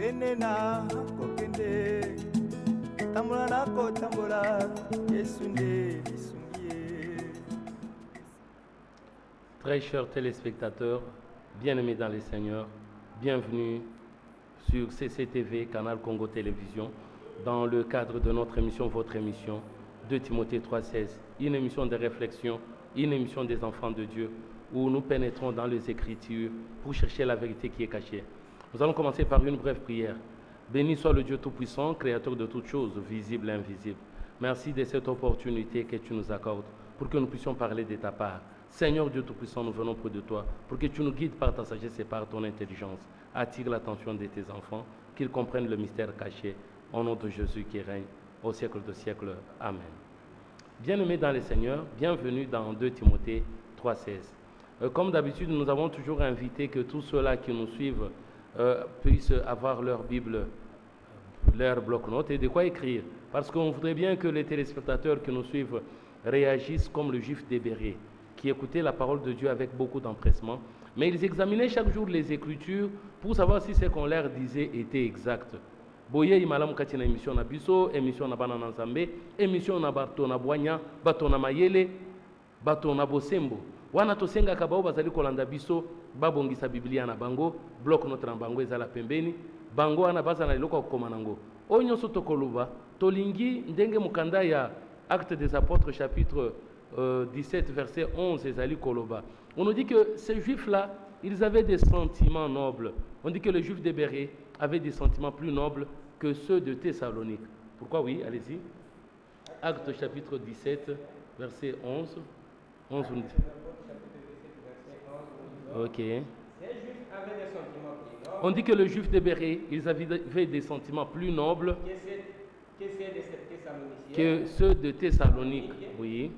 Kenena kokende tambola nako tambola Yesu nde lisungie. Très chers téléspectateurs, bien-aimés dans les Seigneurs, bienvenue sur CCTV, Canal Congo Télévision, dans le cadre de notre émission, votre émission, 2 Timothée 3,16, une émission de réflexion, une émission des enfants de Dieu, où nous pénétrons dans les Écritures pour chercher la vérité qui est cachée. Nous allons commencer par une brève prière. Béni soit le Dieu Tout-Puissant, Créateur de toutes choses, visibles et invisibles. Merci de cette opportunité que tu nous accordes pour que nous puissions parler de ta part. Seigneur Dieu Tout-Puissant, nous venons près de toi pour que tu nous guides par ta sagesse et par ton intelligence. Attire l'attention de tes enfants, qu'ils comprennent le mystère caché. Au nom de Jésus qui règne au siècle de siècles. Amen. Bien-aimés dans les Seigneurs, bienvenue dans 2 Timothée 3,16. Comme d'habitude, nous avons toujours invité que tous ceux-là qui nous suivent puissent avoir leur Bible, leur bloc-notes et de quoi écrire. Parce qu'on voudrait bien que les téléspectateurs qui nous suivent réagissent comme le juif des Bérets, qui écoutait la parole de Dieu avec beaucoup d'empressement, mais ils examinaient chaque jour les Écritures pour savoir si ce qu'on leur disait était exact. Boye imalamu kati na émission na biso, émission na bana nzambe, émission na bato na bwanya, bato na mayele, bato na bosembo. Wana tosenga kabao bazali kolanda biso, babongisa Biblia na bango, bloc notre na bango ezala pembeni, bango wana baza na eloko kokoma nango. Oyo nyonso tokoluba, tolingi ndenge mukanda ya Actes des Apôtres chapitre 17 verset 11 ezali koloba. On nous dit que ces juifs-là, ils avaient des sentiments nobles. On dit que les juifs des Bérets avaient des sentiments plus nobles que ceux de Thessalonique. Pourquoi oui, allez-y. Actes chapitre 17 verset 11. 11 on dit. Ok. On dit que les juifs des Bérets, ils avaient des sentiments plus nobles que ceux de Thessalonique. Oui.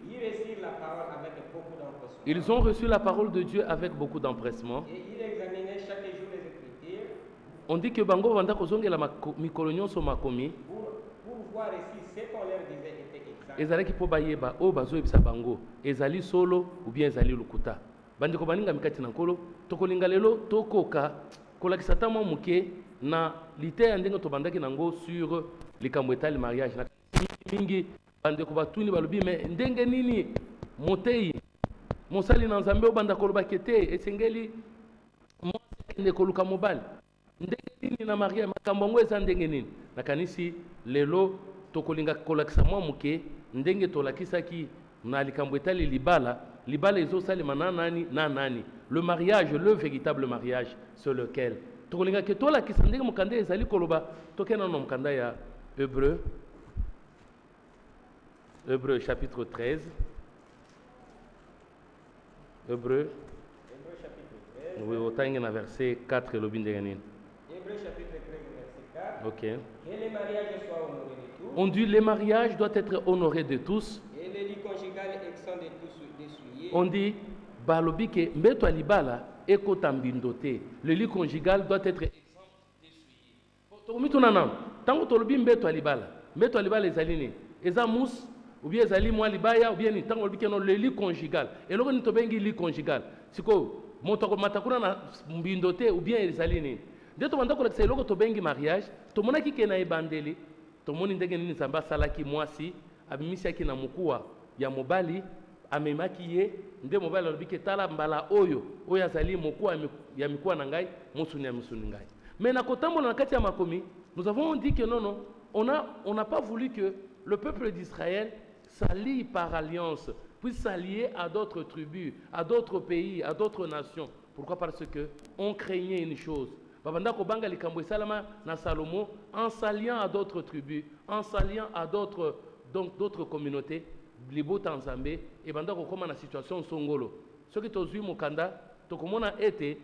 Ils ont reçu la parole de Dieu avec beaucoup d'empressement. Et ils examinaient chaque jour les Écritures. On dit que bango vanda kozonge la mikolonyo so makomi. Pour voir si ce qu'on leur disait était exact. Ezalaki po bayeba o bazo ebisa bango. Ezali solo ou bien ezali lukuta. Bandeko baninga mikati na nkolo tokolinga lelo tokoka kolakisa tamo muke na lite ndenge to bandaki nango sur likambo etali mariage na mingi bandeko batuni balobi mais ndenge nini motei mosali na nzambe obanda koloba kete esengeli mwasi koluka mobali ndenge nini na mariage makambo ngo eza ndenge nini nakanisi lelo tokolinga kolakisa mwa muke ndenge tolakisaki na likambo etali libala ezosalema na nani le mariage, le véritable mariage, c'est lequel tokolinga ke tolakisa ndenge mokanda ezali koloba tokena na mokanda ya Hébreu chapitre 13. Hébreu chapitre 13. Oui, autant dans verset 4 et le Hébreu chapitre 13 verset 4. Ok. Que les mariages soient honorés de tous. On dit le mariage doit être honoré de tous. Et le lit conjugal exempt de tous d'essuyer. On dit balobi ke mbeto alibala ekota mbindo te. Le lit conjugal doit être exempt d'essuyer. Tokomituna nan tango tolobi mbeto alibala ezali ni eza mus ou bien ezali mwa libaya ou bien ni tango lobi ke no le lit conjugal. Eloko ni tobengi lit conjugal. Siko moto matakuna na mbindo te ou bien ezali ni. De to bandako lekisa eloko tobengi mariage, tomonaki ke na ebandeli, tomoni ndenge nini Nzambe asalaki mwasi, abimisiaki na mukuwa ya mobali, amemaki ye, nde mobali alobi ke tala mbala oyo azali mukuwa ya mikuwa na ngai, musuni ya musuni ngai. Mais na kotambola na kati ya makomi, nous avons dit que non, on n'a pas voulu que le peuple d'Israël s'allie par alliance, puisse s'allier à d'autres tribus, à d'autres pays, à d'autres nations. Pourquoi? Parce que on craignait une chose. Babanda kobanga likambo esalama na Salomo en s'alliant à d'autres tribus, en s'alliant à d'autres communautés, libota nzambe et banda kokoma na situation songolo. Soki tozui mokanda tokomona ete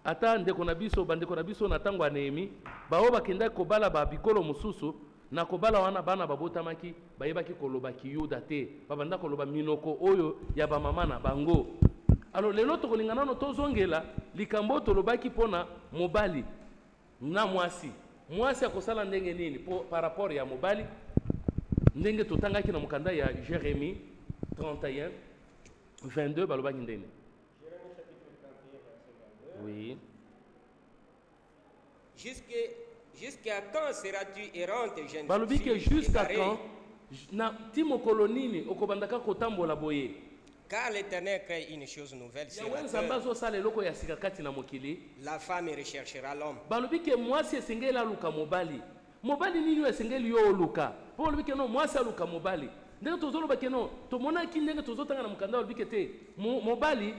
ata ndeko na biso bandeko na biso na tango Nehemi bao bakenda kobala ba bikolo mususu na kobala wana bana babotamaki bayebaki koloba kiyuda te babanda koloba minoko oyo ya ba mama na bango. Alors lelo tokolingana no tozongela likambo tolobaki pona mobali na mwasi akosala ndenge nini par rapport ya mobali ndenge totangaki na mokanda ya Jérémie 31 22 balobaki ndenge Jérémie chapitre 31 verset 22. Oui. Jusqu'à quand seras-tu errante, jeune balobi ke fille jusqu'à égarée? quand na ti mokolo nini okobandaka kotambola boye Car l'Éternel crée une chose nouvelle sur yawe la nzambe terre. azosala eloko ya sika kati na mokili La femme recherchera l'homme. balobi ke mwasi esengeli aluka mobali mobali nini oyo esengeli yo oluka mpo balobi ke no mwasi aluka mobali ndenge tozoloba ke no tomonaki ndenge tozotanga na mokanda balobi ke te mobali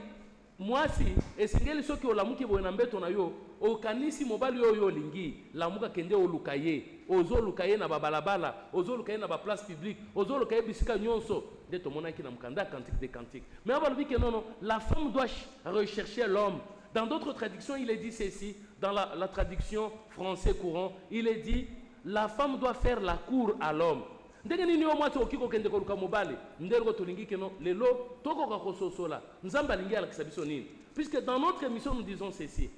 mwasi esengeli soki olamuki boye na mbeto na yo okanisi mobali oyo olingi lamuka kende oluka ye ozoluka ye na babalabala ozoluka ye na baplace publique ozoluka ye bisika nyonso nde tomonaki na mokanda ya cantique des cantiques mais abalobi ke nono la femme doit rechercher l'homme. Dans d'autres traductions il est dit ceci, dans la traduction français courant il est dit la femme doit faire la cour à l'homme. Ndenge nini yo mwati oki kokende koluka mobali ndenge tolingi keno lelo tokoka kososola nzamba lingi alakisa biso nini, puisque dans notre émission nous disons ceci,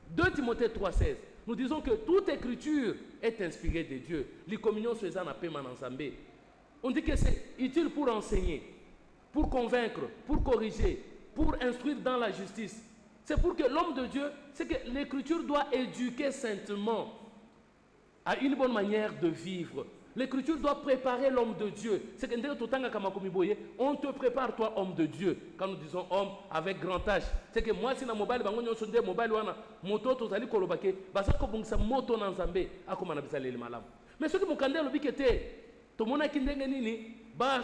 2 Timothée 3,16, nous disons que toute écriture est inspirée de Dieu. Les communions se font en Zambé. On dit que c'est utile pour enseigner, pour convaincre, pour corriger, pour instruire dans la justice. C'est pour que l'homme de Dieu, c'est que l'écriture doit éduquer saintement à une bonne manière de vivre. L'écriture doit préparer l'homme de Dieu. C'est que on te prépare, toi, homme de Dieu. Quand nous disons homme avec grand H, c'est que moi, si na mobile, mobile wana moto tozali kolobake, basako bungsa moto na nzambe, akoma na bisale le malam. Mais ce que mokande lobike te, to mona kindenge nini, ba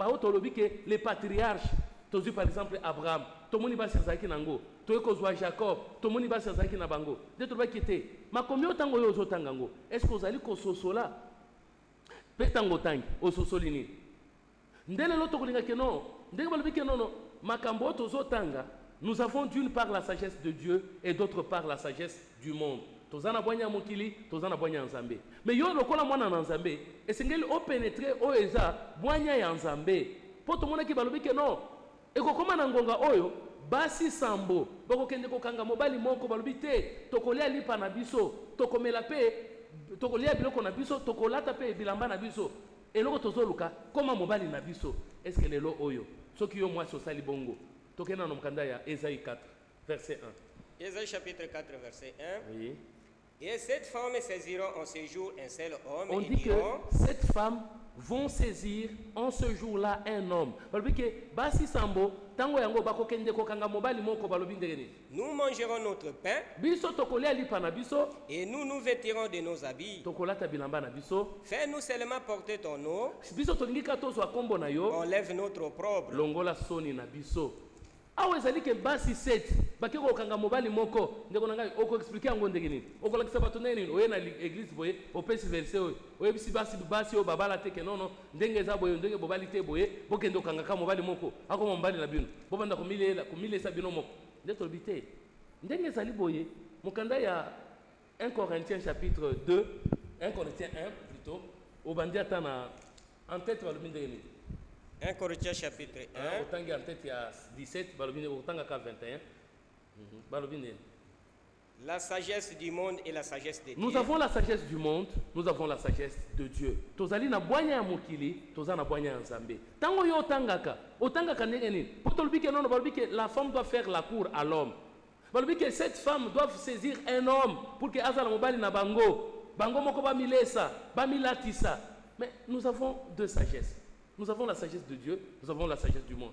otolobike les patriarches. Tozu par exemple Abraham, tomoni ba sazaki nango, toyeko zwa Jacob, tomoni ba sazaki na bango. De to ba kite, makomi otango yo ozotangango. Est-ce que ozali ko sosola? Petango tangi ososoli nini ndele loto kolinga ke non ndenge balobi ke non makambo tozotanga nous avons d'une part la sagesse de Dieu et d'autre part la sagesse du monde. Tozana bonya mokili tozana bonya nzambe mais yo lokola mwana na nzambe esengeli o pénétrer o eza bonya ya nzambe po tomona ki balobi ke non ekokoma na ngonga oyo basi sambo bakokende kokanga mobali moko balobi te tokolia lipa na biso tokomela pe tokolia biloko na biso tokolata pe bilamba na biso eloko tozoluka koma mobali na biso. Est-ce que lelo oyo soki yo mwasi osali bongo tokena na mokanda ya Ésaïe 4 verset 1. Ésaïe chapitre 4 verset 1. Oui. Et cette femme saisiront en ce jour un seul homme. On et dit diront, que cette femme vont saisir en ce jour-là un homme. Balobi ke basi sambo tango yango bakokende kokanga mobali moko balobi ndenge. nous mangerons notre pain Biso tokolia lipa na biso et nous nous vêtirons de nos habits. tokolata bilamba na biso Fais-nous seulement porter ton nom, biso tolingi ka tozwa kombo na yo enlève notre opprobre. longola soni na biso. Awa ezali ke basi 7 bake kokanga mobali moko ndeko na ngai oko expliquer yango ndenge nini okolakisa bato nini oye na église boye opesi verset oyo oyebisi basi oyo babala te ke nono ndenge eza boye ndenge bobali te boye bokende okanga ka mobali moko akoma mobali na bino bobanda komilesa bino moko nde tolobi te ndenge ezali boye mokanda ya 1 Corinthiens chapitre 2 1 Corinthiens 1 plutôt obandi ata na en tête balobi ndenge nini 1 Corinthiens chapitre 1. autant en tête il y a 17 balobine autant qu'à 21 balobine. La sagesse du monde et la sagesse de Dieu. Nous avons la sagesse du monde, nous avons la sagesse de Dieu. Tozali na boanya ya mokili, tozana boanya ya nzambe. Tango yo otangaka ndenge nini? Potolobi ke non balobi ke la femme doit faire la cour à l'homme. Balobi ke cette femme doit saisir un homme pour que azala mobali na bango. Bango moko ba milesa, ba milatisa. Mais nous avons deux sagesses. Nous avons la sagesse de Dieu, nous avons la sagesse du monde.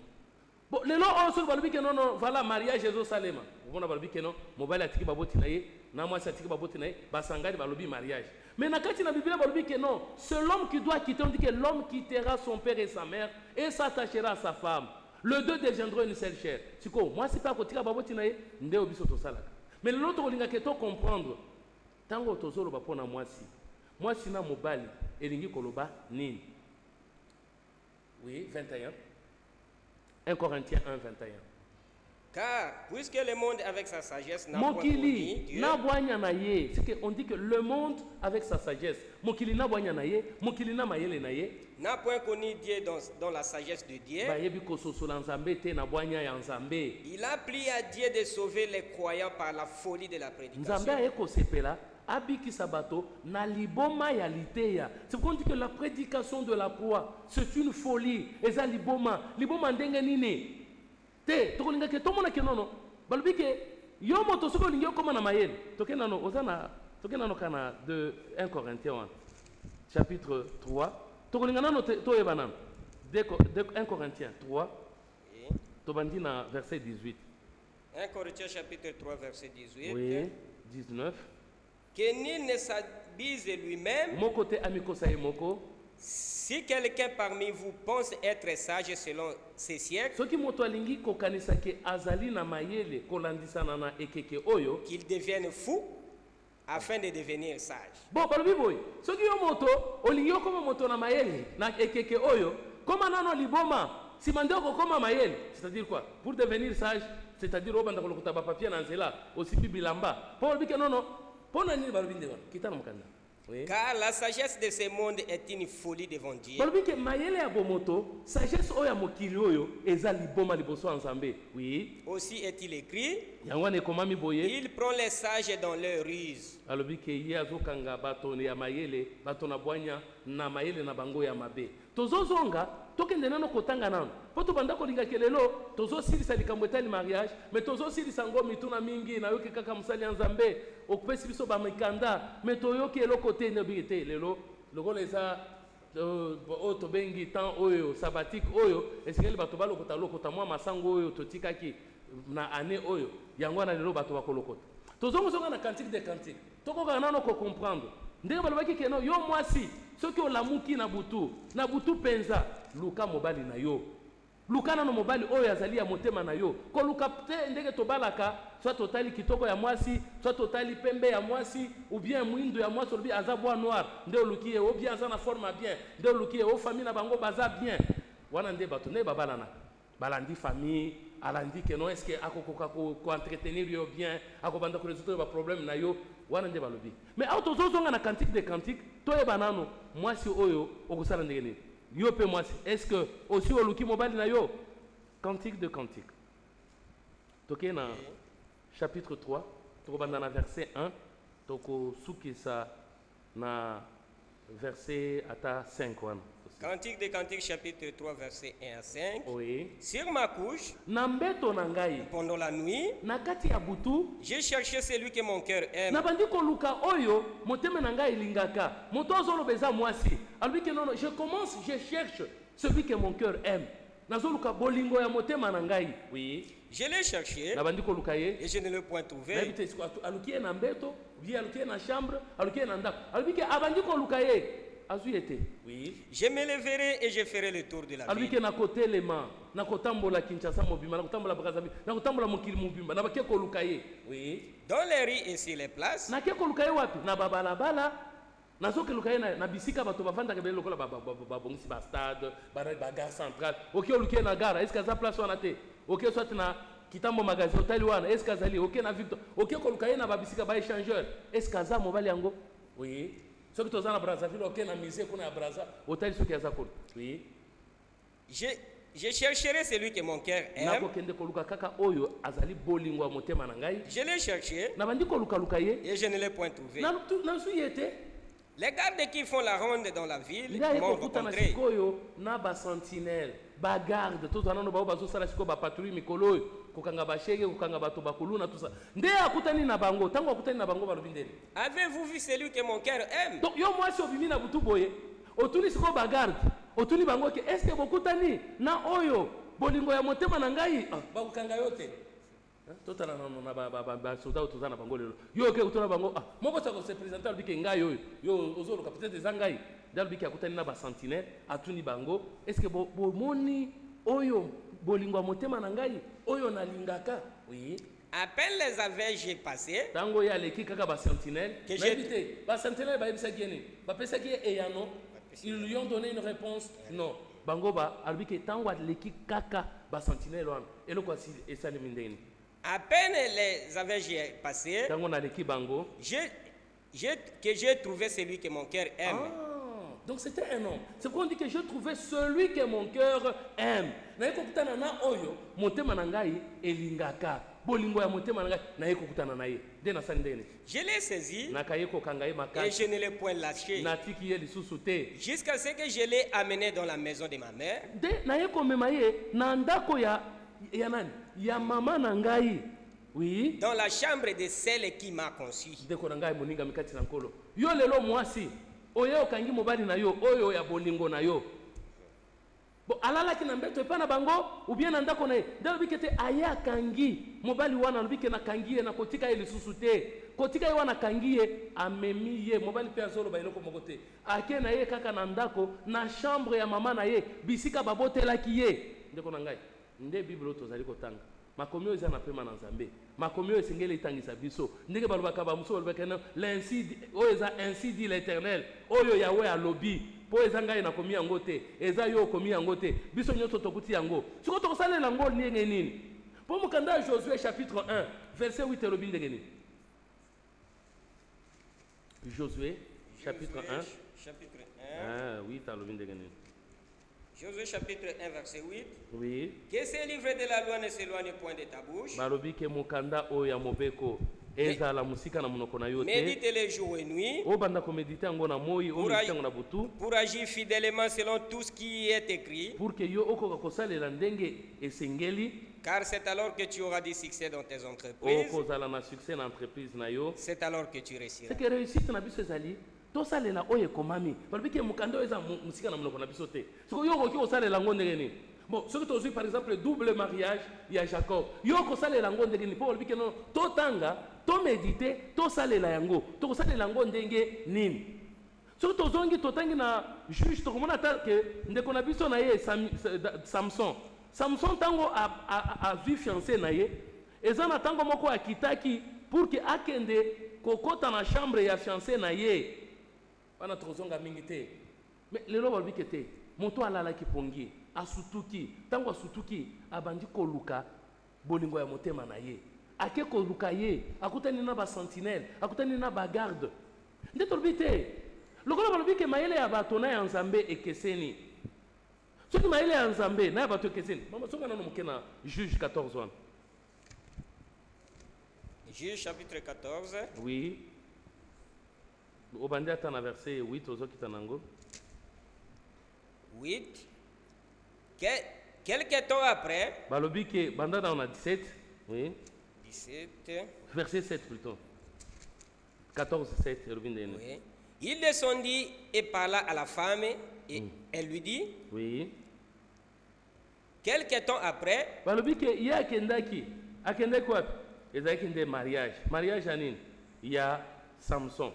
Bon, les noms on se balbi que non, voilà mariage Jérusalem. On va balbi que non, mobile atiki baboti naye, na moi atiki baboti naye, basangari balobi mariage. Mais na kati na Bible balbi que non, c'est l'homme qui doit quitter, on dit que l'homme quittera son père et sa mère et s'attachera à sa femme. Le deux deviendront une seule chair. Siko, moi c'est pas kotika baboti naye, nde obiso to salaka. Mais l'autre olinga que to comprendre. Tango tozolo ba pona moi si na mobile elingi koloba nini. Oui, 21. 1 Corinthiens 1, 21. Car, puisque le monde avec sa sagesse n'a point connu Mokili, na boanya na ye. C'est qu'on dit que le monde avec sa sagesse. Mokili na boanya na ye, mokili na mayele na ye. N'a point connu Dieu dans la sagesse de Dieu. Ba yebi ko sosola nzambe te na boanya ya nzambe. Il a plu à Dieu de sauver les croyants par la folie de la prédication. Nzambe ayeko sepela. Abiki sabato na liboma ya liteya. C'est pourquoi on dit que la prédication de la croix, c'est une folie. Eza liboma ndenge nini. Te, to kolinga ke to mona ke nono. Balobi ke yo moto soko lingi okoma na mayele. To ke nano ozana tokena no kana de 1 Corinthiens chapitre 3 tokolingana no to ebana de 1 Corinthiens 3 tobandi na verset 18. 1 Corinthiens chapitre 3 verset 18. Oui, 19. Que nul ne s'abuse lui-même. Mon côté amiko saye moko. Si quelqu'un parmi vous pense être sage selon ces siècles, soki moto alingi kokanisa ke azali na mayele kolandisana na ekeke oyo, qu'il devienne fou afin de devenir sage. Bon, balobi boy, soki yo moto olingi okoma moto na mayele na ekeke oyo, koma nano liboma simande okoma mayele, c'est-à-dire quoi? Pour devenir sage, c'est-à-dire obanda kolokota ba papier na nzela osipi bilamba. Po bike non non, pona nini balobi ndeko kitana mukanda. Oui. Car la sagesse de ce monde est une folie devant Dieu. Oui. Aussi est-il écrit, il prend les sages dans leur ruse. Tokende nano kotanga nano poto banda kolinga kelelo tozo silisa likambo etali mariage mais tozo silisa ngo mituna mingi na yoki kaka musali ya Nzambe okupesi biso ba mikanda mais toyoki eloko te ne bigete lelo lokola eza oto bengi temps oyo sabbatique oyo esengeli bato balokota lokota mwa masango oyo totikaki na année oyo yango na lelo bato bakolokota tozonga na cantique des cantiques tokoka nano ko comprendre ndenge balobaki keno yo mwasi soki olamuki na butu penza luka mobali na yo luka nano mobali oyo azali ya motema na yo ko luka te ndenge tobalaka soit totali kitoko ya mwasi soit totali pembe ya mwasi ou bien mwindo ya mwasi olobi aza bois noir nde oluki ou bien aza na forme bien nde oluki o famille na bango baza bien wana nde bato ne babalana balandi famille alandi que non est-ce que akokoka ko entretenir yo bien akobanda ko résoudre ba problème na yo wana nde balobi mais auto zozonga na cantique des cantiques toye banano mwasi oyo okosala ndenge nini yo pe mwasi est-ce que aussi oluki mobali na yo cantique de cantique toke na chapitre 3 tokobanda na verset 1 tokosukisa na verset ata 5 wana. Cantique des Cantiques, chapitre 3, verset 1 à 5. Oui. Sur ma couche, pendant la nuit, j'ai cherché celui que mon cœur aime. Je cherche celui que mon cœur aime. Oui. Je l'ai cherché et je ne l'ai point trouvé. Oui. Je me lèverai et je ferai le tour de la ville. Oui. Dans les rues et sur les places. nazoke lukaye na bisika bato bavanda kebele lokola babongisi ba stade ba gare centrale oki oluke na gare est-ce que za place wana te oki soit na kitambo magasin otali wana est-ce que azali oki na Victor oki ko lukaye na babisika ba échangeur est-ce que za mobali yango oui soki toza na Brazzaville oki na musée kuna ya Brazza otali soki aza ko oui je chercherai celui que mon cœur aime. Je l'ai cherché et je ne l'ai point trouvé. Les gardes qui font la ronde dans la ville m'ont rencontré. Avez-vous vu celui que mon cœur aime? Otuni bango ke est-ce que bokutani na oyo bolingo ya motema na ngai bakukanga yote totala na ba soda otozana bango lelo yo ke utona bango moko sa ko se présenter bike ngai oyo yo ozolo ka peut-être zangai dal bike akutani na ba sentinelle atuni bango est-ce que bomoni oyo bolingo ya motema na ngai oyo nalingaka oui. À peine les avais-je passé, tango ya leki kaka ba sentinelle que j'ai ba sentinelle ba yebisa kieni ba pesa ki eyano. Ils lui ont donné une réponse non. Bangoba, albike tangwa leki kaka ba sentinelle wan. Elo kwa si esali mindeni. À peine les avais-je passé, tango na leki bango, j'ai trouvé celui que mon cœur aime. Donc c'était un homme. C'est qu'on dit que j'ai trouvé celui que mon cœur aime. Na yeko kutana na oyo motema na ngai elingaka. Bolingo ya motema na ngai na yeko kutana na ye. De na sandene. Je l'ai saisi et je ne l'ai point lâché jusqu'à ce que je l'ai amené dans la maison de ma mère. Oui. Dans la chambre de celle qui m'a conçu. Yo lelo mwasi. Oyo kangi mobali na yo. Oyo ya bolingo na yo. Bon, alala ki na mbeto epa na bango. Ou bien nanda kone. Dalo bikete aya kangi. Mobali wana lubike na kangi na kotika ye lisusu te. Kotika ye wana kangi ye. Amemi ye. Mobali pe azolo ba iloko mokote. Ake na ye kaka na ndako. Na chambre ya mama na ye. Bisika babote la ki ye. Ndeko na ngai. Nde Bible tozali kotanga. Makomio eza na pema na Nzambe. Makomio esengeli itangisa biso. Ndenge balobaka ba muso balobaka na l'insi o eza ainsi dit l'Éternel. Oyo Yahweh alobi. Po eza ngai na komi yango te. Eza yo komi yango te. Biso nyoto tokuti yango. Siko tokosalela ngo ndenge nini? Po mukanda Josué chapitre 1 verset 8 elobi ndenge nini? Josué chapitre 1 chapitre 1 8 elobi ndenge nini? Josué chapitre 1 verset 8. Oui. Que ces livres de la loi ne s'éloignent point de ta bouche. Balobi ke mukanda o ya mobeko eza la musika na munoko na yote. Médite les jours et nuits. O banda ko méditer ngo na moi o méditer ngo na butu. Pour agir fidèlement selon tout ce qui est écrit. Pour que yo okoka kosalela ndenge esengeli. Car c'est alors que tu auras du succès dans tes entreprises. O kozala na succès na entreprise na yo. C'est alors que tu réussiras. C'est que réussite na biso ezali. Tosalela oye komami balobi ke mukanda eza musika na munoko na biso te siko yo ko kosalela ngo ndenge ni bon ce que tu par exemple double mariage il y a Jacob yo kosalela ngo ndenge ni po balobi ke non to tanga to méditer to salela yango to kosalela ngo ndenge nini so to zongi to tangi na juge to komona ta ke ndeko na biso na ye Samson tango a vu fiancé na ye eza na tango moko akitaki pour que akende kokota na chambre ya fiancé na ye. Bana trozonga mingite. Mais lelo balbi kete. Moto alala ki pongi, asutuki, tango asutuki abandi koluka bolingo ya motema na ye. Ake koluka ye, akutani na ba sentinelle, akutani na ba garde. Nde tolbi te. Lokolo balbi ke mayele ya bato na ya Nzambe ekeseni. Soki mayele ya Nzambe na ya bato ekeseni. Mama songa na mukena Juge 14:1. Juge chapitre 14. Oui. Au bandit à verset 8 aux autres 8. Quelques temps après. Balobi que banda on a 17. Oui. 17. Verset 7 plutôt. 14 7 oui. Il descendit et parla à la femme et elle lui dit. Oui. Quelques temps après. Balobi que il y a kendaki. Akende quoi? Ezaki de mariage. Mariage anin. Il y a Samson.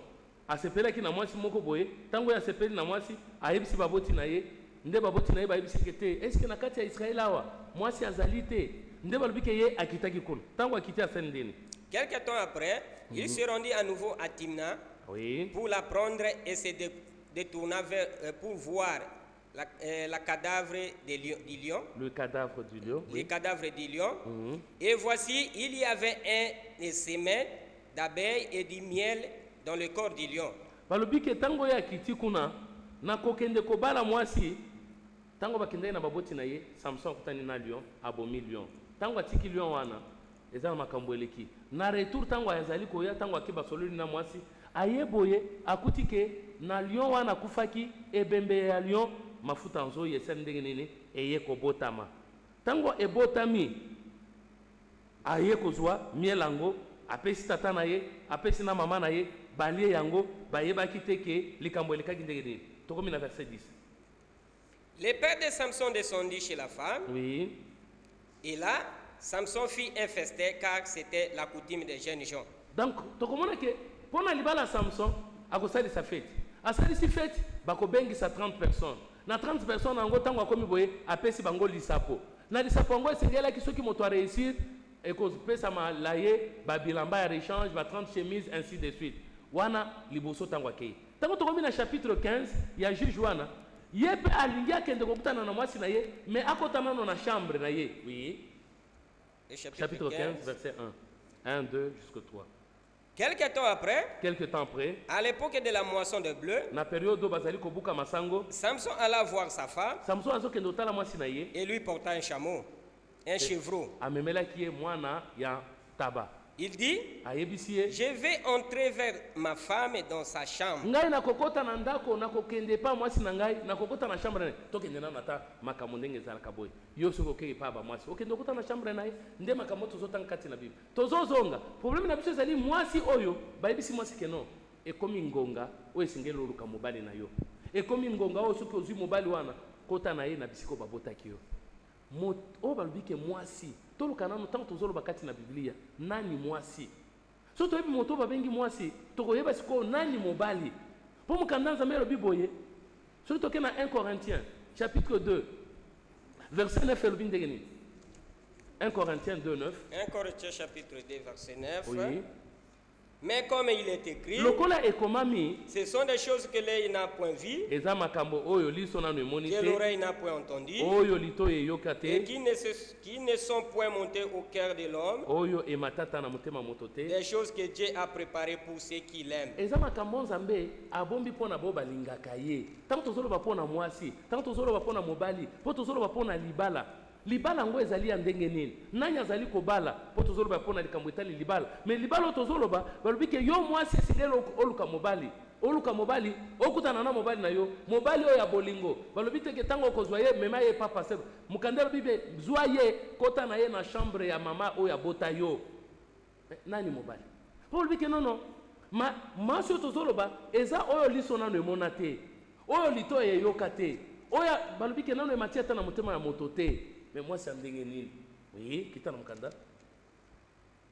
Asepela ki na mwasi moko boye tango ya sepeli na mwasi ayebisi baboti na ye nde baboti na ye bayebisi kete eske na kati ya Israël awa mwasi azali te nde balobike ye akitaki kuna tango akiti asali ndeni. Quelque temps après il se rendit à nouveau à Timna pour la prendre et se détourna pour voir la cadavre du lion. Le cadavre du lion. Le cadavre du lion. Et voici il y avait un sémin d'abeilles et du miel dans le corps du lion. Balobi ke tango ya kiti kuna na kokende ko bala mwasi tango bakende na baboti na ye Samson kutani na lion abomi lion tango atiki lion wana eza makambo eleki na retour tango yazali ko ya tango akiba soluli na mwasi ayeboye akutike na lion wana kufaki ebembe ya lion mafuta nzo yesa ndenge nini eye ko botama tango ebotami aye kozwa mielango apesi tata na ye apesi na mama na ye balie yango bayeba kiteke likambo elikaki ndenge nini tokomi na verset 10. Le père de Samson descendit chez la femme. Oui. Et là Samson fit un festin car c'était la coutume des jeunes gens. Donc tokomona ke pona libala Samson akosali sa fête asali si fête bakobengisa 30 personnes na 30 personnes ango tango akomi boye apesi bango lisapo na lisapo ngo esengelaki soki moto a réussir et cause pesa malaye babilamba ya rechange ba 30 chemises ainsi de suite wana liboso tango akei tango tokomi na chapitre 15 ya juge wana yepe alingi akende kokutana na mwasi na ye mais akotana na chambre na ye. Oui. Et chapitre 15 verset 1 2 jusqu'au 3. Quelque temps après, à l'époque de la moisson de bleu, na période bazali kobuka masango, Samson alla voir sa femme. Samson azokende otala mwasi na ye et lui porta un chameau, un chevreau. Amemela ki mwana ya taba. Il dit, je vais entrer vers ma femme dans sa chambre. O balbike mwasi toluka nanu tant tozolo bakati na Biblia nani mwasi so to yebi moto babengi mwasi tokoyeba siko nani mobali po mukanda nzambe lo biboye so to ke na 1 Corinthiens chapitre 2 verset 9 elobin degeni 1 Corinthiens 2 9 1 Corinthiens chapitre 2 verset 9 oui. Mais comme il est écrit, ce sont des choses que l'œil n'a point vues, que l'oreille n'a point entendues, et qui ne sont point montées au cœur de l'homme, des choses que Dieu a préparées pour ceux qui l'aiment. Libala ngo ezali ya ndenge nini nani azali kobala po tozoloba pona likambo etali libala mais libala tozoloba balobike yo mwasi esilelo oluka mobali okutana na mobali na yo mobali oyo ya bolingo balobite ke tango kozwa ye mema ye papa se mukandela bibe zwa ye kota na ye na chambre ya mama oyo abota yo nani mobali po balobike non mwasi tozoloba eza oyo liso nano emona te oyo lito ye yoka te oyo balobike nano ematia ta na motema ya moto te. Mais moi, c'est un dingue. Oui, qui t'a namkanda?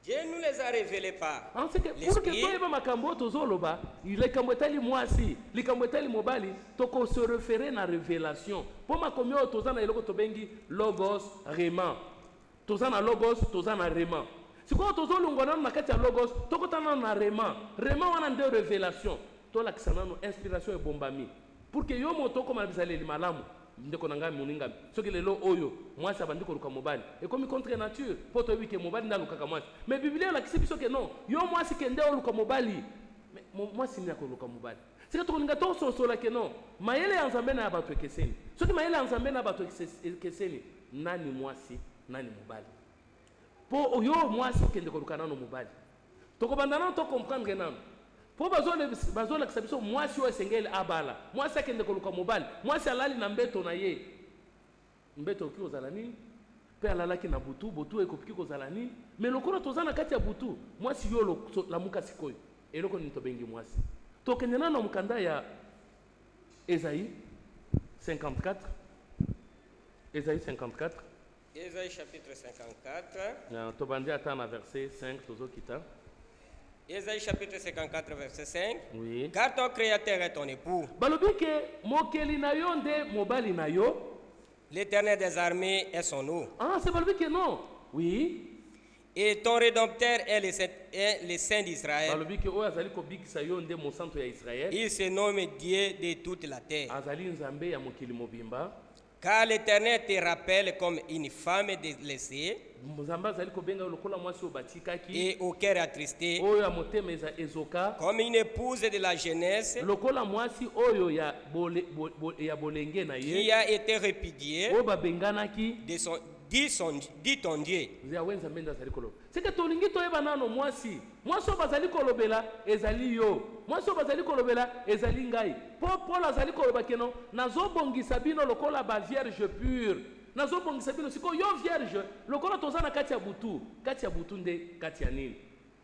Dieu nous les a révélés par l'esprit. Pour que toi, makambo tozoloba, les kambotali mwasi, les kambotali mobali, toko se référer na révélation. Pour ma communauté, tozana eloko tobengi logos rema. Tozana logos, tozana rema. Si quoi tozolungona na kati ya logos, toko tana na rema. Rema wana nde révélation. To la kisana no inspiration et bombami. Pour que yo moto comme bizale li malamu. Ndeko nanga muninga soki lelo oyo mwasi abandi ko luka mobali e comme contre nature poto wike mobali ndaluka ka mwasi mais biblia la kisibiso ke non yo mwasi kende oluka mobali mais mwasi ni akoluka mobali c'est que toninga to so la ke non mayele ya nzambe na bato ekeseni soki mayele ya nzambe na bato ekeseni nani mwasi nani mobali po yo mwasi kende ko luka nano mobali toko bandana to comprendre nano po bazola kisabiso mwasi oyo esengeli abala mwasi akende koluka mobali mwasi alali na mbeto na ye mbeto okoki kozala nini mpe alalaki na butu ekopiki kozala nini me lokola toza na kati ya butu mwasi yo lamuka sikoyo eloko nini tobengi mwasi tokende nano na mokanda ya Esaïe 54 Esaïe 54 Esaïe chapitre 54 tobandi ata na verset 5 tozokita Esaïe chapitre 54 verset 5. Oui. Car ton créateur est ton époux. L'Éternel des armées est son nom. Ah, c'est balobé que non. Oui. Et ton rédempteur est le Saint d'Israël. Il se nomme Dieu de toute la terre. Car l'Éternel te rappelle comme une femme délaissée et au cœur attristé, comme une épouse de la jeunesse qui a été répudiée dit ton Dieu. C'est que tolingi toyeba nano mwasi bazali kolobela ezali yo mwasi bazali kolobela ezali ngai Paul azali koloba keno nazobongisa bino lokola ba vierge pure nazobongisa bino siko yo vierge lokola tozana kati ya butu nde kati ya nini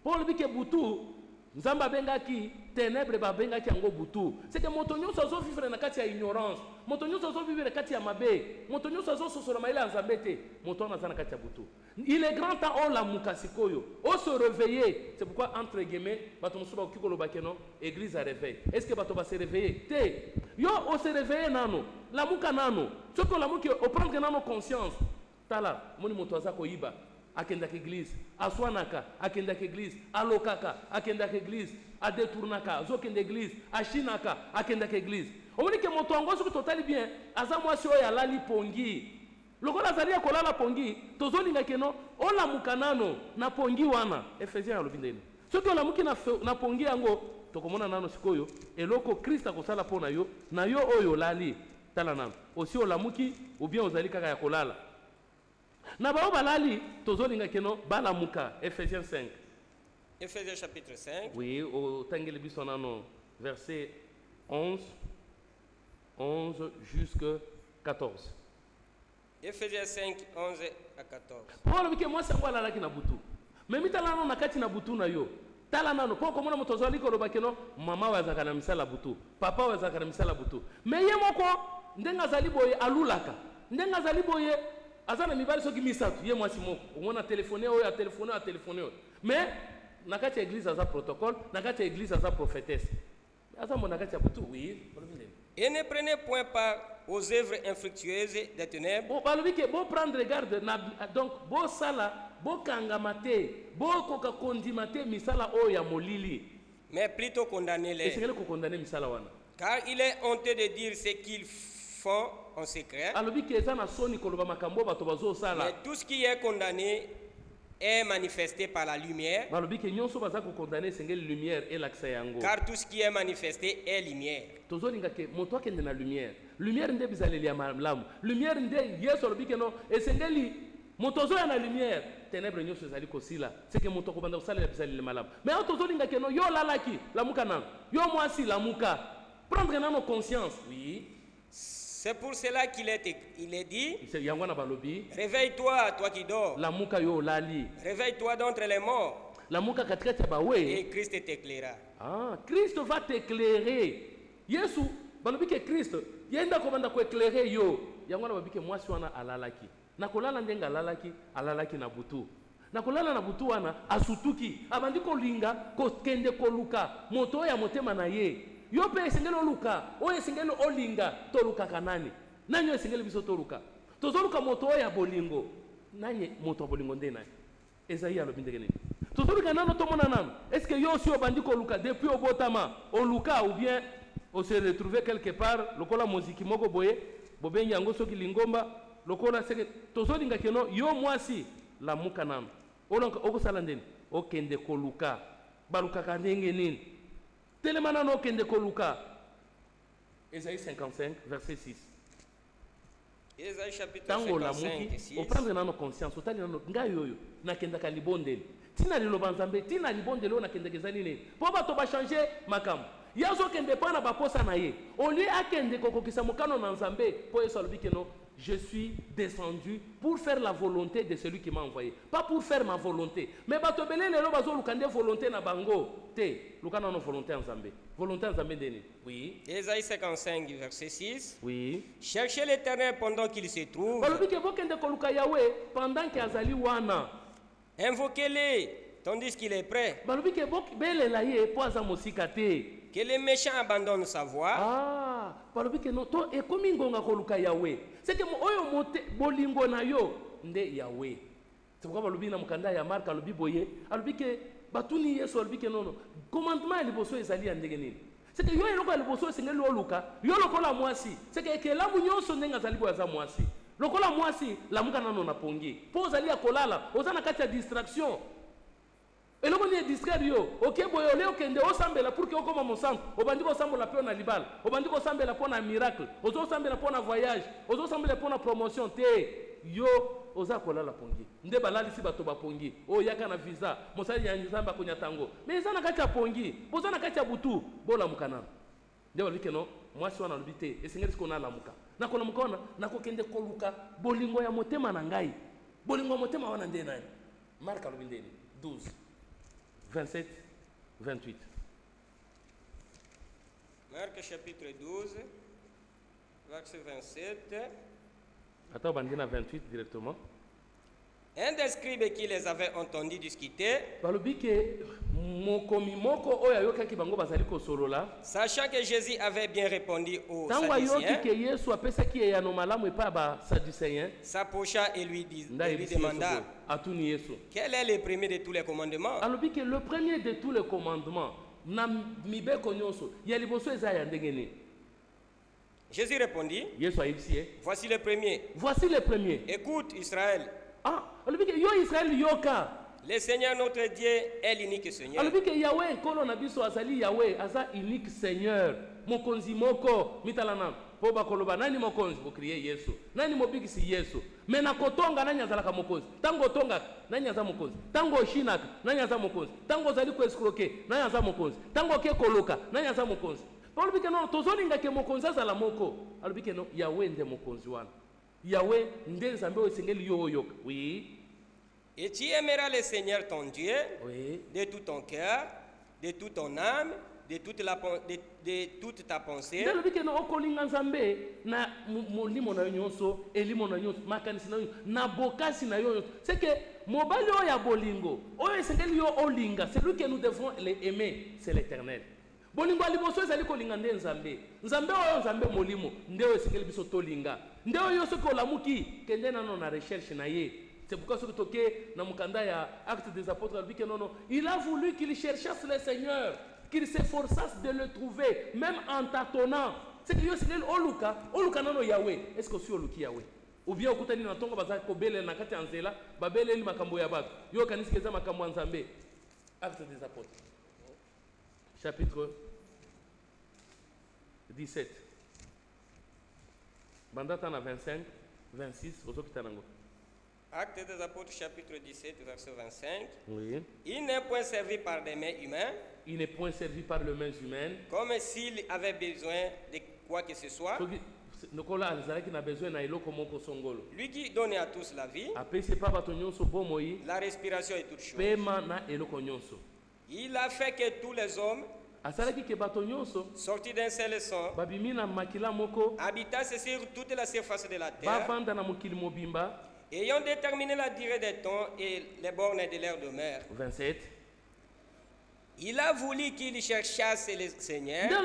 Paul bike butu Nzamba bengaki ténèbres babengaki yango butu. C'est que moto nyonso azo vivre na kati ya ignorance. Moto nyonso azo vivre na kati ya mabe. Moto nyonso azo sosola maila nzambe te. Moto na kati ya butu. Il est grand temps on la mukasikoyo. On se réveiller. C'est pourquoi entre guillemets bato musuba okikolo bakeno église a réveil. Est-ce que bato va se réveiller? Te. Yo on se réveiller nano. La muka nano. Ce que la muka o prendre nano conscience. Tala moni moto azako iba. Akendaka église, aswanaka, akendaka église, alokaka, akendaka église, adetournaka, zokende église, ashinaka, akendaka église. On dit que mon tongo ce que totali bien, azamwa si oya lali pongi. Lokola zali ya kolala pongi, tozolinga keno, ola mukanano na pongi wana. Ephésiens alobindeni. Ce que la muki na pongi yango, tokomona nano sikoyo, eloko Christ akosala pona yo, na yo oyo lali, tala nano. Aussi ola muki ou bien ozali kaka ya kolala. Na bao balali tozolinga keno bala muka Ephésiens 5 Éphésiens chapitre 5. Oui, au Tangeli Bisonano, verset 11 jusqu'à 14. Éphésiens 5, 11 à 14. Pour le moi, c'est quoi la qui na butu? Mais mi talano na kati na butu na yo. Talanano, pour comment on tozali ko bakeno, maman wa zakana misala butu, papa wa zakana misala butu. Mais yemoko ndenga zali boye alulaka. Ndenga zali boye azana mibali soki misatu ye mwasi moko. On a téléphoné o ya téléphoné a téléphoné. Mais na kati église aza protocole, na kati église aza prophétesse. Aza mon na kati butu oui. Et ne prenez point part aux œuvres infructueuses des ténèbres. Bon, bon prendre garde, donc bon sala, bon kangamate, bon koka kondimate misala o ya molili. Mais plutôt condamnez-les. Car il est honteux de dire ce qu'ils font en secret. Mais tout ce qui est condamné est manifesté par la lumière. Car tout ce qui est manifesté est lumière. Lumière nde bizaleli ya malamu. Lumière nde Yesu alobikeno esengeli motozo ya na lumière. Ténèbres nyonso ezali kosila. C'est que moto kobanda kosalela bizaleli malamu. Mais otozolinga keno yo lalaki lamuka nan. Yo mwasi lamuka. Prendre nano conscience. Oui. C'est pour cela qu'il est dit. Réveille-toi, toi qui dors. Lamuka yo lali. Réveille-toi d'entre les morts. Lamuka katikati ya bawe. Et Christ t'éclairera. Ah, Christ va t'éclairer. Yesu balobi ke Christ yenda komanda ko éclairer yo. Yango na babike mwasi wana alalaki. Na kolala ndenga alalaki na butu. Na kolala na butu wana asutuki. Abandi ko linga ko kende ko luka. Moto ya motema na ye. Yo pe esengeli oluka, o esengeli olinga toluka kanani. Nanyo esengeli biso toluka. Tozoluka moto ya bolingo. Nanye moto ya bolingo nde nani? Esaïe alobi ndenge nini? Tozoluka nano tomona nano. Est-ce que yo si obandi ko luka depuis obotama, oluka ou bien on se retrouver quelque part lokola muziki moko boye, bobengi yango soki lingomba, lokola seke tozolinga keno yo mwasi la muka nano. Olonka okosala ndeni? Okende ko luka. Baluka ka ndenge nini? Télémana no kende koluka. Ésaïe 55 verset 6. Ésaïe chapitre 55 6. O prendre nano conscience, otali nano ngai yoyo na kenda ka libondeli. Tina liloba nzambe, tina libondeli na kenda kezali nini? Po ba to ba changer makam. Yazo kende pa na ba posa na ye. Au lieu akende kokokisa mokano na nzambe, po yeso alobiki no, je suis descendu pour faire la volonté de celui qui m'a envoyé, pas pour faire ma volonté. Mais bato belele lo bazo lukande volonté na bango. Te, lukana no volonté en Zambé. Volonté en Zambé deni. Oui. Ésaïe 55 verset 6. Oui. Cherchez l'Éternel pendant qu'il se trouve. Balobiki bokende ko luka Yahweh pendant qu'il azali wana. Invoquez-le tandis qu'il est prêt. Balobiki bok belela ye po azamosika te. Que les méchants abandonnent sa voie. Ah, balobiki no to ekomi ngonga ko luka Yahweh. C'est que oyo mote bolingo na yo nde Yahweh. C'est pourquoi balobi na mukanda ya Mark alobi boye, alobiki batuni Yesu alobiki nono. Commandement liboso ezali ndenge nini? C'est que yo eloko liboso esengeli oluka, yo lokola mwasi. C'est que ekelamu nyonso ndenga zali bo za mwasi. Lokola mwasi lamuka nano na pongi. Po ozali ya kolala, ozana kati ya distraction. Eloko ni distraire yo. OK boye ole okende osambela pour que okoma mosantu. Obandi ko sambola pe na libala. Obandi ko sambela po na miracle. Ozo sambela po na voyage. Ozo sambela po na promotion te. Yo oza kolala pongi. Nde balali si bato ba pongi. O yaka na visa. Mosali ya nzamba konya tango. Mais ezana kati ya pongi. Bozana kati ya butu. Bola mukana. Nde balike no mwasi wana lobite. Esengeli ko na lamuka. Na kona mukona na ko kende koluka bolingo ya motema na ngai. Bolingo motema wana nde nani? Marka lobindeni 12 27 28. Marc chapitre 12 verset 27. Attends, bandina 28 directement. Un des scribes qui les avait entendus discuter, sachant que Jésus avait bien répondu aux Sadducéens, s'approcha et lui demanda, quel est le premier de tous les commandements? Le premier de tous les commandements, Jésus répondit, voici le premier. Voici le premier. Écoute Israël. Ah, yo Israël yoka. Le Seigneur notre Dieu est l'unique Seigneur. Yahweh kolo na biso azali Yahweh, asa unique Seigneur. Mokonzi moko mitalana. po bakoloba nani mokonzi bokriye Yesu nani mobikisi Yesu me na kotonga nani azalaka mokonzi tango tonga nani aza mokonzi tango oshinaka nani aza mokonzi tango ozali ko escroquer nani aza mokonzi tango ke koloka nani aza mokonzi balobike non tozolinga ke mokonzi azala moko alobike non Yahweh nde mokonzi wana Yahweh nde nzambe oyo esengeli yo oyoka. Oui. Et tu aimeras le Seigneur ton Dieu, Oui. de tout ton cœur, de toute ton âme, de toute ta pensée. Ndalobike no okolinga nzambe na molimo na yo nyonso elimo na nyonso makanisi na yo na bokasi na yo. C'est que mobali oyo ya bolingo oyo esengeli yo olinga, celui que nous devons aimer c'est l'Éternel. Bolingo aliboso ezali kolinga nde nzambe nzambe oyo nzambe molimo nde oyo esengeli biso tolinga nde oyo soki olamuki kende nano na recherche na ye. C'est pourquoi ce que dans Mukanda il y a Actes des Apôtres, il a voulu qu'il cherchasse le Seigneur, qu'il s'efforçasse de le trouver, même en tâtonnant. C'est que Yosinel Oluka nano Yahweh. Est-ce que c'est Oluki Yahweh? Ou bien au côté de Natongo Baza Kobele Nakati Anzela, Babele Makambo Yabak, Yo Kaniskeza Makambo Anzambe. Actes des Apôtres. Chapitre 17. Bandatana 25, 26, Ozokitanango. Actes des Apôtres, chapitre 17, verset 25. Oui. Il n'est point servi par des mains humaines. Il n'est point servi par les mains humaines. Comme s'il avait besoin de quoi que ce soit. Lui qui donne à tous la vie, la respiration et toutes choses. Il a fait que tous les hommes, sortis d'un seul sang, habitassent sur toute la surface de la terre, ayant déterminé la durée des temps et les bornes de leur demeure. 27. Il a voulu qu'il cherchasse le Seigneur. Je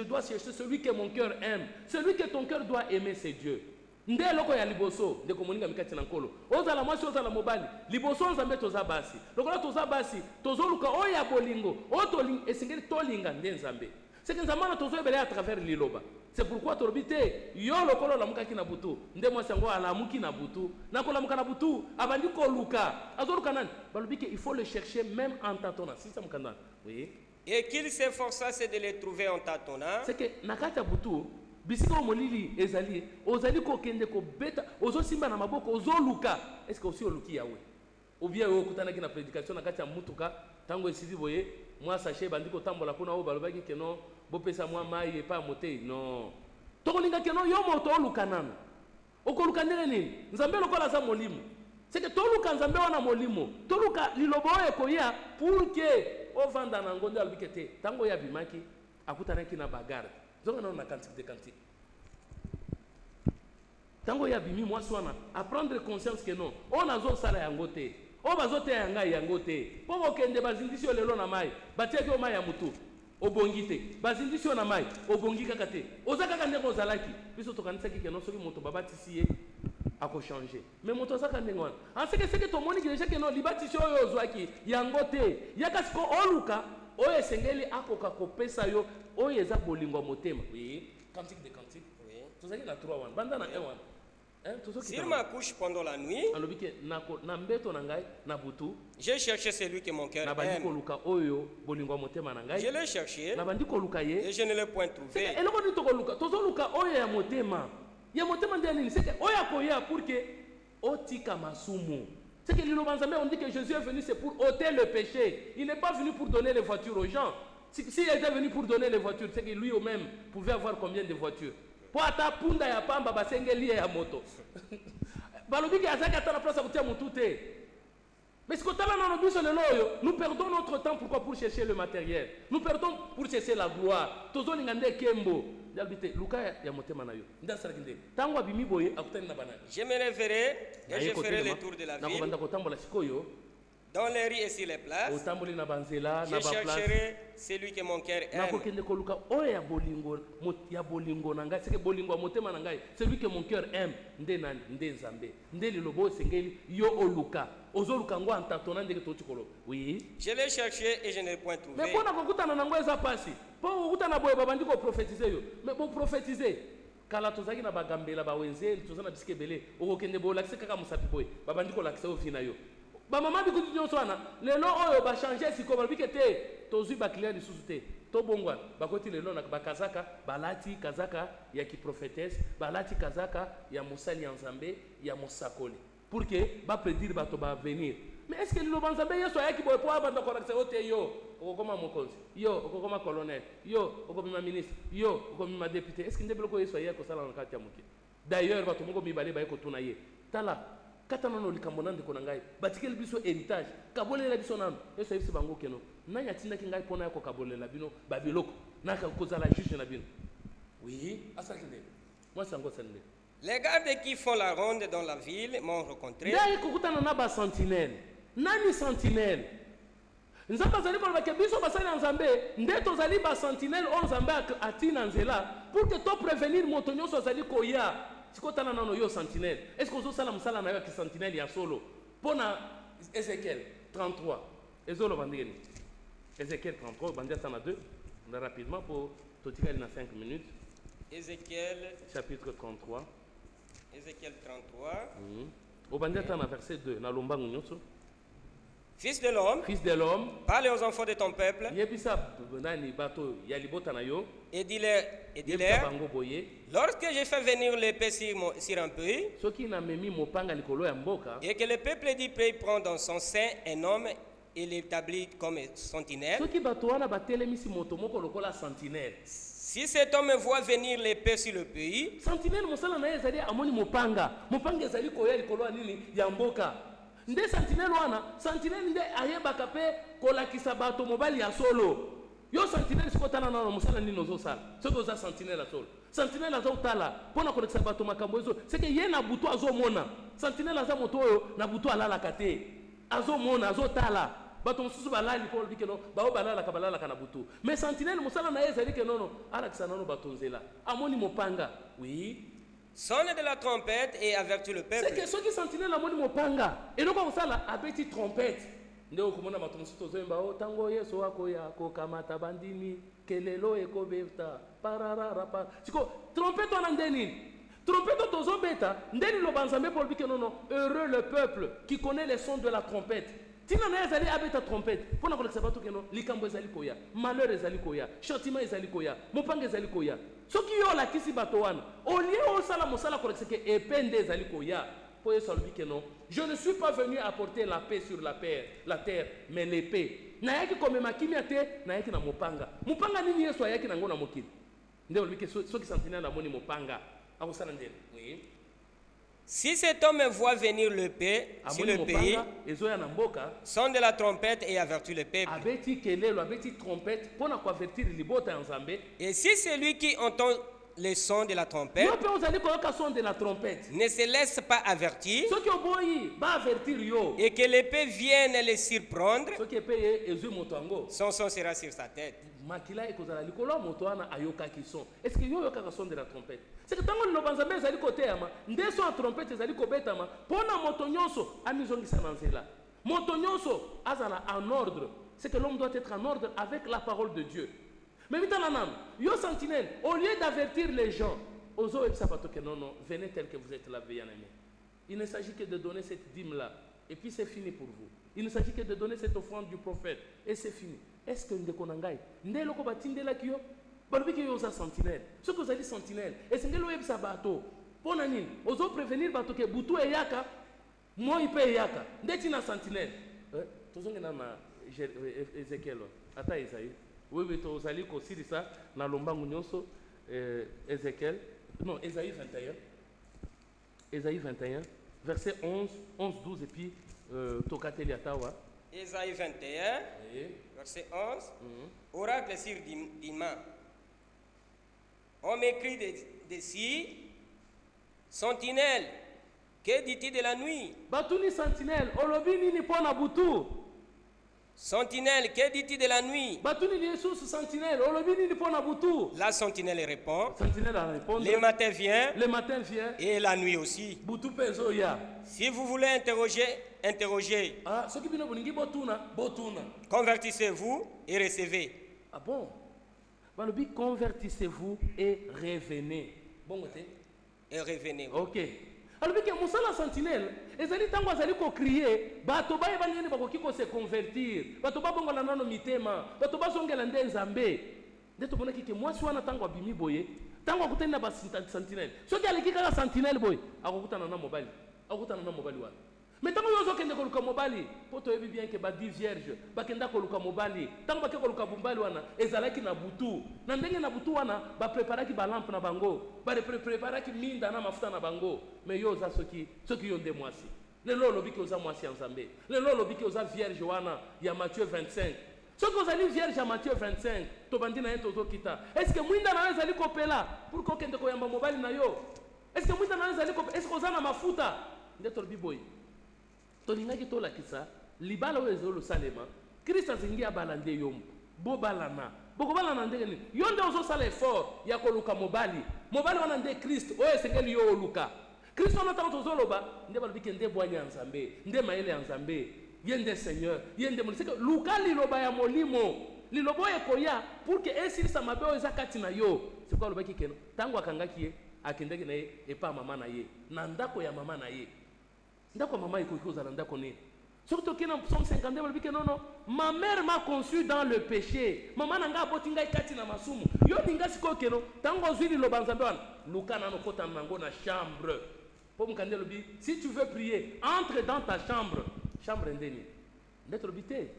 dois chercher celui que mon cœur aime. Celui que ton cœur doit aimer, c'est Dieu. Nde loko ya liboso de komoninga mikati na nkolo ozala mwasi ozala mobali liboso nzambe toza basi lokola toza basi tozoluka oyo ya bolingo oyo tolinga esengeli tolinga nde nzambe c'est que nzambe na tozoyebele à travers liloba. C'est pourquoi tolobi te yo lokolo lamukaki na butu nde mwasi yango alamuki na butu na kolamuka na butu abandi koluka azoluka nani balobi ke il faut le chercher même en tâtonnant. Si ça mukanda. Oui. Et qu'il s'efforçasse de le trouver en tâtonnant. C'est que nakata butu bisika omolili ezali ozali kokende ko beta ozosimba na maboko ozoluka. Est-ce que aussi oluki yawe ou bien okutanaki na prédication na kati ya mutuka tango esili boye moi sachet bandi ko tambola kuna o balobaki ke non bopesa moi mai pas moté non tokolinga ke non yo moto oluka nana okoluka ndenge nini nzambe lokola za molimo. C'est que toluka nzambe wana molimo toluka lilobo ekoya pour que ovanda na ngonde albikete tango ya bimaki akutanaki na bagarre zonga na quantité de quantité tango ya bimi moi swana à prendre conscience que non on a zo sala yango te o bazote yanga yango te po bokende bazindisio lelo na mai batiaki o mai ya mutu obongi te bazindisio na mai obongi kaka te oza kaka ndenge ozalaki biso tokanisaki ke non soki moto babatisi ye ako changer mais moto azaka ndenge wana anseke tomoni ke déjà ke non libatisio oyo ozwaki yango te yaka siko oluka oyo esengeli akoka kopesa yo oyo eza bolingo motema. Oui. Cantique de cantique. Oui. Tozaki na 3 wana banda na 1 wana. Sur ma couche pendant la nuit, j'ai cherché celui que mon cœur aime. Je l'ai cherché et je ne l'ai point trouvé. C'est que on dit que Jésus est venu, c'est pour ôter le péché. Il n'est pas venu pour donner les voitures aux gens. S'il était venu pour donner les voitures, c'est que lui-même pouvait avoir combien de voitures? Po ata punda ya pamba basengeli ya moto. Balobi ki azaka ta na place abutia mutu te. Mais ce que tala na biso lelo yo, nous perdons notre temps pourquoi pour chercher le matériel. Nous perdons pour chercher la gloire. Tozolinga nde kembo. Dalbite luka ya motema na yo. Ndasala kinde. Tango abimi boye akutani na banana. Je me lèverai et je ferai le tour de la ville. Na kobanda kotambola sikoyo. Dans les rues et sur les places, je chercherai celui que mon cœur aime. Celui que mon cœur aime. Oui. Je l'ai cherché et je ne l'ai point trouvé. Mais pour prophétiser. Kala tozaki na bagambela ba wenzel tozana bisikebele okokende bo lakise kaka musapi boy babandi ko lakise ofina yo Ba maman bi kuti nyonso wana lelo oyo ba changer siko ba bike te tozui ba client lisusu te to bongwa ba koti lelo na ba kazaka balati kazaka ya ki prophétesse balati kazaka ya mosali ya Nzambe ya mosakoli pour que ba prédire ba to ba venir. Mais est-ce que le Nzambe yeso ayaki boy po abanda ko rakse ote yo okokoma mokonzi yo okokoma colonel yo okokoma ministre yo okokoma député est-ce que ndebelo ko yeso ayako sala na kati ya muke. D'ailleurs ba to moko mibale ba yeko tuna ye tala kata nono likambo nande ko ngai batikeli biso héritage kabolela biso nano yeso yebisi bango keno nanya tinda ki ngai pona yako kabolela bino babiloko naka kozala juge na bino. Oui, asakinde moi sango sande. Les gardes qui font la ronde dans la ville m'ont rencontré. Ndai kokutana na ba sentinelle nani sentinelle nzambe azali koloba ke biso basali ya Nzambe nde tozali ba sentinelle o Nzambe atina nzela pour que to prévenir moto nyonso azali koya. Sikotana nano yo sentinelle. Est-ce que vous avez musala na yo ki sentinelle ya solo? Pona Ézéchiel 33. Ezolo bandeni. Ézéchiel 33, bandia sana 2. On a rapidement pour totika na 5 minutes. Ézéchiel chapitre 33. Ézéchiel 33. Au bandia sana verset 2 na lombangu nyonso. Fils de l'homme, parle aux enfants de ton peuple et dis-leur, lorsque j'ai fait venir l'épée sur un pays et que le peuple dit peut prendre dans son sein un homme et l'établit comme sentinelle, si cet homme voit venir l'épée sur le pays, nde sentinelle wana sentinelle nde ayebaka pe kolakisa bato mobali ya solo yo sentinelle sikotana na musala nino zo sala soko za sentinelle solo sentinelle azo tala pona kolakisa bato makambo ezo c'est que ye na butu azo mona sentinelle aza moto oyo na butu alala kate azo mona azo tala bato mususu balali ko bikeno bao balala kabalala kana butu mais sentinelle musala na ezali ke nono alakisa nono bato nzela amoni mopanga. Oui, sonne de la trompette et avertit le peuple. C'est que ceux qui sentinelle la moni mopanga. Et donc comme ça là, abeti trompette. Ndeo komona bato mususu zemba o tango yeso wako ya ko kamata bandini kelelo ekobeta pararara pa. Siko trompette wana ndeni. Trompette tozo beta, ndeni lo banzambe pour bike nono, heureux le peuple qui connaît les sons de la trompette. Tina na ezali abeta trompette. Pona kolekisa bato keno likambo ezali koya, malheur ezali koya, châtiment ezali koya, mopanga ezali koya. Soki yo la kisi bato wana, au lieu o sala mosala kolekisa ke epende ezali koya. Po yeso alobi keno, je ne suis pas venu apporter la paix sur la terre, mais l'épée. Na yaki komema kimia te, na yaki na mopanga. Mopanga nini yeso ayaki na ngona mokili. Nde olobi ke soki sentinelle na moni mopanga. Akosala ndele. Oui. Si cet homme voit venir l'épée sur le pays, sonne de la trompette et avertit le peuple. Et si celui qui entend le son de la trompette ne se laisse pas avertir et que l'épée vienne le surprendre, son son sera sur sa tête. Est-ce que yo yoka son de la trompette? C'est que tango no banzambe ezali koteama ndeso a trompette ezali kobetama pona moto nyonso amizongisa na nzela moto nyonso azala en ordre. C'est que l'homme doit être en ordre avec la parole de Dieu. Mais maintenant yo sentinelle au lieu d'avertir les gens ozo ebisabato que non venez tel que vous êtes là bien-aimé. Il ne s'agit que de donner cette dîme là et puis c'est fini pour vous. Il ne s'agit que de donner cette offrande du prophète et c'est fini. Est-ce que ndeko nangai ndeloko batindela kiyo balobiki yo za sentinelle ce que vous allez sentinelle et c'est ngelo yebisa bato pona nini ozo prévenir bato ke butu eyaka moi ipe eyaka ndeti na sentinelle tozonge na Ézéchiel ata Isaïe oui tozali ko sirisa na lombangu nyonso Ézéchiel non Isaïe 21 verset 11 12 et puis tokateli atawa Ésaïe 21, verset 11. Oracle sur Dima. On m'écrit dessus, sentinelle, que dit-il de la nuit? Batuni sentinelle, olobini ni pona butu. Sentinelle, que dit-il de la nuit? Batuni Jesus sentinelle, olobini ni pona butu. La sentinelle répond. Sentinelle répond. Le matin vient. Le matin vient. Et la nuit aussi. Butu pezo ya. Si vous voulez interroger. Ah, ce qui binobuningi botuna. Convertissez-vous et recevez. Ah bon? Balobi convertissez-vous et revenez. Bon côté. Et revenez. OK. Alors que Moussala Sentinelle, ezali tango azali ko crier, bato ba ebangeni bakoki ko se convertir, bato ba bongola nano mitema, bato ba zongela nde nzambe. Ndeto bonaki ke mwasi wana tango abimi boye, tango akutana ba Sentinelle. Soki aleki kaka Sentinelle boye, akokutana na mobali. Akokutana na mobali wana. Mais tango yozo kende koluka mobali, poto yebi bien ke ba 10 vierges, ba kenda koluka mobali, tango ba ke koluka bumbali wana, ezalaki na butu. Na ndenge na butu wana, ba preparaki ba lampe na bango, ba preparaki minda na mafuta na bango. Mais yo za soki yonde mwasi. Lelo lobiki oza mwasi ya Nzambe. Lelo lobiki oza vierge wana ya Matthieu 25. Soki ozali vierge ya Matthieu 25, to bandi na ye tozo kita. Est-ce que mwinda na yo ezali kopela pour ko kende koyamba mobali na yo? Est-ce que mwinda na yo ezali kopela? Est-ce que oza na mafuta? Ndeto lobi boy. Tolingaki tolakisa libala oyo ezolo salema Christ azingi abala nde yombo bobalana bokobalana ndenge nini yo nde ozosala effort ya koluka mobali wana nde Christ oyo esengeli yo oluka Christ wana ntango tozoloba nde balobiki nde bwanya ya Nzambe nde mayele ya Nzambe ye nde Seigneur ye nde moliseke luka liloba ya molimo liloba oyo ekoya pour que esilisa mabe oyo eza kati na yo sikoyo alobaki keno ntango akangaki ye akendeki na ye epa mama na ye na ndako ya mama na ye. Ndako maman ikoki ozala ndako nini. Surtout que dans Psaume 52 balbi que non, ma mère m'a conçu dans le péché. Maman nanga aboti ngai kati na masumu. Yo ninga siko keno tango zwili lo banzambe wana luka na nokota nango na chambre. Po mukande lobi si tu veux prier entre dans ta chambre. Chambre ndeni. Ndeto lobi te.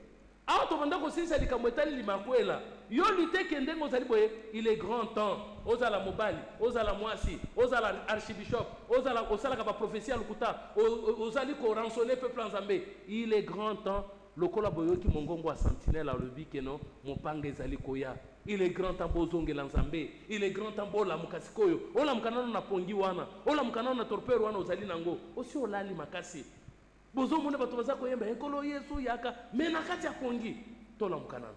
Ah to banda ko sinsa likamwetali limakwela. Yo lutte kendengo zali boye il est grand temps. Ozala mobali, ozala mwasi, ozala archibishop, ozala kapa prophétie lukuta, ozali ko rançonner peuple nzambe. Il est grand temps lokola boyoki mongongo a sentinelle alobi keno mopanga ezali koya. Il est grand temps bozongela nzambe. Il est grand temps bola mukasikoyo. Ola mukana na pongi wana, ola mukana na torpeur wana ozali nango. Osi olali makasi. Bozo mone bato bazako yemba ekolo Yesu yaka mena kati ya pongi tola mukana.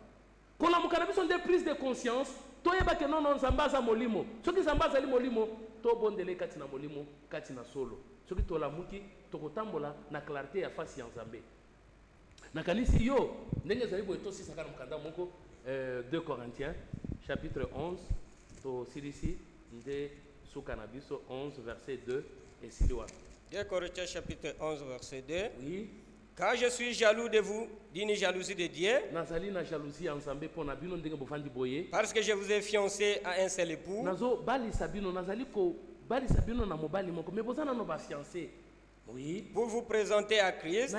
Kola mukana biso nde prise de conscience. Toyeba ke non Nzambaza molimo. Soki Nzambaza li molimo, to bondele kati na molimo, kati na solo. Soki tola muki, tokotambola na clarté ya fasi ya Nzambe. Na kanisi yo, ndenge zali bo etosi sakana mukanda moko 2 Corinthiens chapitre 11 to silisi nde suka na biso 11 verset 2 et siliwa. 2 Corinthiens chapitre 11 verset 2. Oui. Car je suis jaloux de vous, d'une jalousie de Dieu. Parce que je vous ai fiancé à un seul époux. Oui. Pour vous présenter à Christ.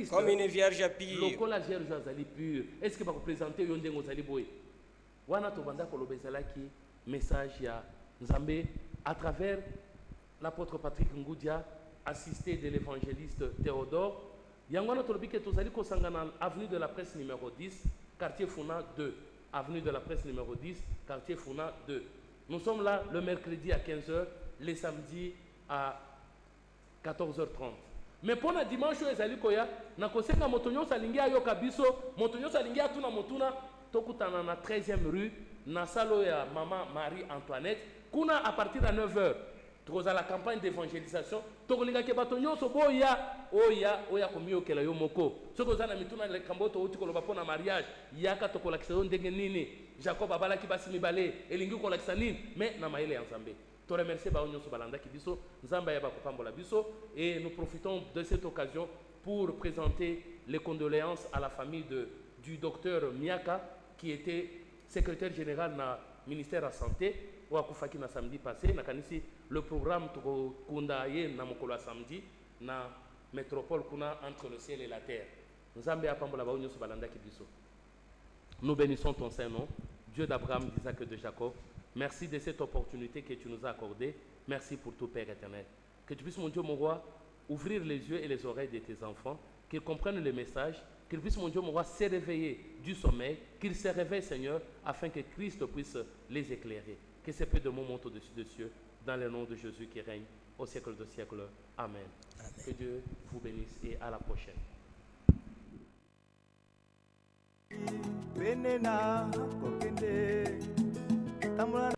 Comme une vierge pure. Est-ce que vous présenter message à travers l'apôtre Patrick Ngoudia, assisté de l'évangéliste Théodore. Yangwana Tolobike Tozali Kosangana, avenue de la Presse numéro 10, quartier Founa 2. Avenue de la Presse numéro 10, quartier Founa 2. Nous sommes là le mercredi à 15h, les samedis à 14h30. Mais pour le dimanche, Ezali Koya, Nakosenga Motonyo Salingia Yoka Biso, Motonyo Salingia Tuna Motuna, Tokutana na 13e rue, Nasalo ya Maman Marie-Antoinette, Kuna à partir de 9h. À la campagne d'évangélisation, tokolinga ke bato nyonso oya komiyo kela yo moko. Soko zana mituna le kamboto uti koloba pona mariage, yaka tokolakisa yo ndenge nini. Jacob abalaki basi mibale, elingi kolakisa nini, mais na maele ya Nzambe. To remercier ba nyonso balanda ki biso, Nzamba ya ba kopambola biso et nous profitons de cette occasion pour présenter les condoléances à la famille du docteur Miaka qui était secrétaire général na ministère de la santé. Wakufaki na samedi passé na kanisi le programme to kunda ye na mokolo samedi na métropole kuna entre le ciel et la terre. Nzambe apambola ba onyo balanda kibiso. Nous bénissons ton saint nom, Dieu d'Abraham, d'Isaac et de Jacob. Merci de cette opportunité que tu nous as accordée. Merci pour tout Père éternel. Que tu puisses, mon Dieu, mon roi, ouvrir les yeux et les oreilles de tes enfants, qu'ils comprennent le message, qu'ils puissent, mon Dieu, mon roi, se réveiller du sommeil, qu'ils se réveillent, Seigneur, afin que Christ puisse les éclairer. Que ces peu de mots montent au-dessus des cieux, dans le nom de Jésus qui règne au siècle de siècle. Amen. Amen. Que Dieu vous bénisse et à la prochaine. Benena kokende tamula